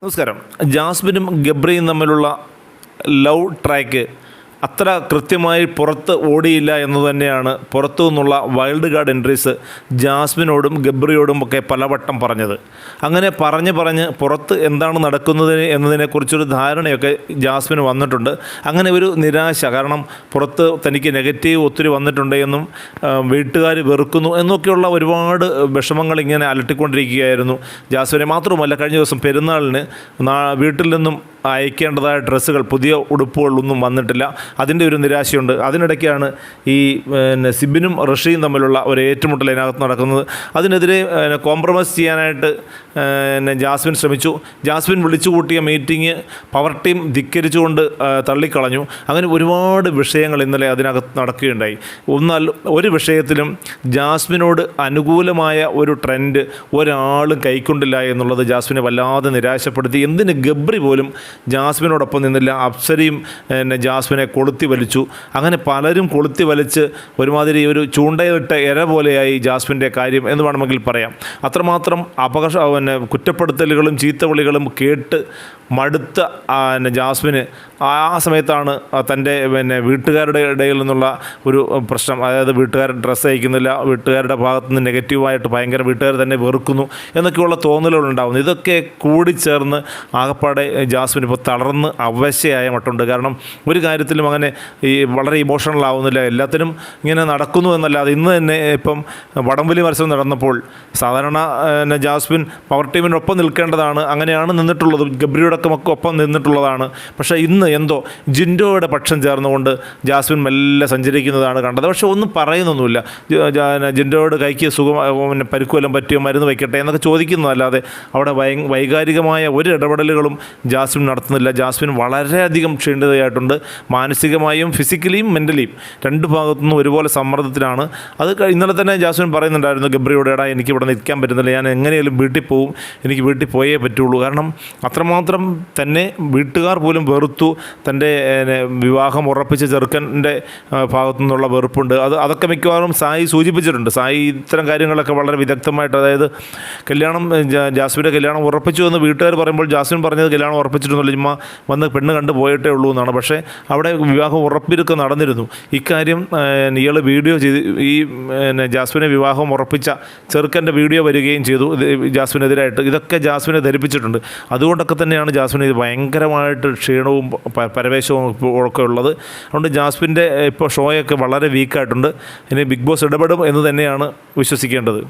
നമസ്കാരം. ജാസ്മിനും ഗബ്രിയും തമ്മിലുള്ള ലവ് ട്രാക്ക് അത്ര കൃത്യമായി പുറത്ത് ഓടിയില്ല എന്ന് തന്നെയാണ് പുറത്തു നിന്നുള്ള വൈൽഡ് കാർഡ് എൻട്രീസ് ജാസ്മിനോടും ഗബ്രിയോടും ഒക്കെ പലവട്ടം പറഞ്ഞത്. അങ്ങനെ പറഞ്ഞ് പുറത്ത് എന്താണ് നടക്കുന്നത് എന്നതിനെക്കുറിച്ചൊരു ധാരണയൊക്കെ ജാസ്മിന് വന്നിട്ടുണ്ട്. അങ്ങനെ ഒരു നിരാശ, കാരണം പുറത്ത് തനിക്ക് നെഗറ്റീവ് ഒത്തിരി വന്നിട്ടുണ്ട് എന്നും വീട്ടുകാർ വെറുക്കുന്നു എന്നൊക്കെയുള്ള ഒരുപാട് വിഷമങ്ങൾ ഇങ്ങനെ അലട്ടിക്കൊണ്ടിരിക്കുകയായിരുന്നു ജാസ്മിനെ. മാത്രമല്ല, കഴിഞ്ഞ ദിവസം പെരുന്നാളിന് വീട്ടിൽ നിന്നും അയക്കേണ്ടതായ ഡ്രസ്സുകൾ, പുതിയ ഉടുപ്പുകളൊന്നും വന്നിട്ടില്ല. അതിൻ്റെ ഒരു നിരാശയുണ്ട്. അതിനിടയ്ക്കാണ് ഈ സിബിനും റഷിയും തമ്മിലുള്ള ഒരു ഏറ്റുമുട്ടൽ അതിനകത്ത് നടക്കുന്നത്. അതിനെതിരെ കോംപ്രമൈസ് ചെയ്യാനായിട്ട് ജാസ്മിൻ ശ്രമിച്ചു. ജാസ്മിൻ വിളിച്ചു കൂട്ടിയ മീറ്റിംഗ് പവർ ടീം ധിക്കരിച്ചുകൊണ്ട് തള്ളിക്കളഞ്ഞു. അങ്ങനെ ഒരുപാട് വിഷയങ്ങൾ ഇന്നലെ അതിനകത്ത് നടക്കുകയുണ്ടായി. എന്നാൽ ഒരു വിഷയത്തിലും ജാസ്മിനോട് അനുകൂലമായ ഒരു ട്രെൻഡ് ഒരാളും കൈക്കൊണ്ടില്ല എന്നുള്ളത് ജാസ്മിനെ വല്ലാതെ നിരാശപ്പെടുത്തി. എന്തിന് ഗബ്രി പോലും ജാസ്മിനോടൊപ്പം നിന്നില്ല. അപ്സരയും ജാസ്മിനെ കൊളുത്തി വലിച്ചു. അങ്ങനെ പലരും കൊളുത്തി വലിച്ച് ഒരുമാതിരി ഒരു ചൂണ്ടയിട്ട ഇര പോലെയായി ജാസ്മിൻ്റെ കാര്യം എന്ന് വേണമെങ്കിൽ പറയാം. അത്രമാത്രം കുറ്റപ്പെടുത്തലുകളും ചീത്തവിളികളും കേട്ട് മടുത്ത ജാസ്മിന് ആ സമയത്താണ് തൻ്റെ വീട്ടുകാരുടെ ഇടയിൽ നിന്നുള്ള ഒരു പ്രശ്നം, അതായത് വീട്ടുകാർ ഡ്രസ്സ് അയക്കുന്നില്ല, വീട്ടുകാരുടെ ഭാഗത്തു നിന്ന് നെഗറ്റീവായിട്ട് ഭയങ്കര വീട്ടുകാർ തന്നെ വെറുക്കുന്നു എന്നൊക്കെയുള്ള തോന്നലുകളുണ്ടാകുന്നു. ഇതൊക്കെ കൂടിച്ചേർന്ന് ആകപ്പാടെ ജാസ്മിൻ ഇപ്പോൾ തളർന്ന് അവശയായ മട്ടുണ്ട്. കാരണം ഒരു കാര്യത്തിലും അങ്ങനെ വളരെ ഇമോഷണൽ ആവുന്നില്ല, എല്ലാത്തിനും ഇങ്ങനെ നടക്കുന്നു എന്നല്ലാതെ. ഇന്ന് തന്നെ ഇപ്പം വടംവലി മത്സരം നടന്നപ്പോൾ സാധാരണ ജാസ്മിൻ പവർ ടീമിനൊപ്പം നിൽക്കേണ്ടതാണ്, അങ്ങനെയാണ് നിന്നിട്ടുള്ളത്, ഗബ്രിയുടെ ഒപ്പം നിന്നിട്ടുള്ളതാണ്. പക്ഷേ ഇന്ന് എന്തോ ജിൻഡോയുടെ പക്ഷം ചേർന്നുകൊണ്ട് ജാസ്മിൻ മെല്ലെ സഞ്ചരിക്കുന്നതാണ് കണ്ടത്. പക്ഷേ ഒന്നും പറയുന്നൊന്നുമില്ല. ജിൻഡോയുടെ കൈക്ക് പരിക്കുവല്ലം പറ്റിയോ, മരുന്ന് വയ്ക്കട്ടെ എന്നൊക്കെ ചോദിക്കുന്നതല്ലാതെ അവിടെ വൈകാരികമായ ഒരു ഇടപെടലുകളും ജാസ്മിൻ നടത്തുന്നില്ല. ജാസ്മിൻ വളരെയധികം ക്ഷീണിതയായിട്ടുണ്ട്. മാനസികമായും ഫിസിക്കലിയും മെൻ്റലിയും രണ്ട് ഭാഗത്തുനിന്നും ഒരുപോലെ സമ്മർദ്ദത്തിലാണ്. അത് ഇന്നലെ തന്നെ ജാസ്മിൻ പറയുന്നുണ്ടായിരുന്നു ഗബ്രിയോട്, എടാ എനിക്ക് ഇവിടെ നിൽക്കാൻ പറ്റുന്നില്ല, ഞാൻ എങ്ങനെയാലും വീട്ടിൽ പോവും, എനിക്ക് വീട്ടിൽ പോയേ പറ്റുള്ളൂ. കാരണം അത്രമാത്രം തന്നെ വീട്ടുകാർ പോലും വെറുത്തു. തൻ്റെ വിവാഹം ഉറപ്പിച്ച ചെറുക്കൻ്റെ ഭാഗത്തു നിന്നുള്ള വെറുപ്പുണ്ട്. അതൊക്കെ മിക്കവാറും സായി സൂചിപ്പിച്ചിട്ടുണ്ട്. സായി ഇത്തരം കാര്യങ്ങളൊക്കെ വളരെ വിദഗ്ധമായിട്ട്, അതായത് ജാസ്മിൻ്റെ കല്യാണം ഉറപ്പിച്ചു എന്ന് വീട്ടുകാർ പറയുമ്പോൾ ജാസ്മിൻ പറഞ്ഞത് കല്യാണം ഉറപ്പിച്ചിട്ടൊന്നുമില്ല, ചുമ്മാ വന്ന് പെണ്ണ് കണ്ട് പോയിട്ടേ ഉള്ളൂ എന്നാണ്. പക്ഷേ അവിടെ വിവാഹം ഉറപ്പിലൊക്കെ നടന്നിരുന്നു. ഇക്കാര്യം ഇയാൾ വീഡിയോ ചെയ്ത് ഈ ജാസ്മിനെ വിവാഹം ഉറപ്പിച്ച ചെറുക്കൻ്റെ വീഡിയോ വരികയും ചെയ്തു ജാസ്മിനെതിരായിട്ട്. ഇതൊക്കെ ജാസ്മിനെ ധരിപ്പിച്ചിട്ടുണ്ട്. അതുകൊണ്ടൊക്കെ തന്നെയാണ് ജാസ്മിന് ഇത് ഭയങ്കരമായിട്ട് ക്ഷീണവും പരവേശവും ഒക്കെ ഉള്ളത്. അതുകൊണ്ട് ജാസ്മിൻ്റെ ഇപ്പോൾ ഷോയൊക്കെ വളരെ വീക്കായിട്ടുണ്ട്. ഇനി ബിഗ് ബോസ് ഇടപെടും എന്ന് തന്നെയാണ് വിശ്വസിക്കേണ്ടത്.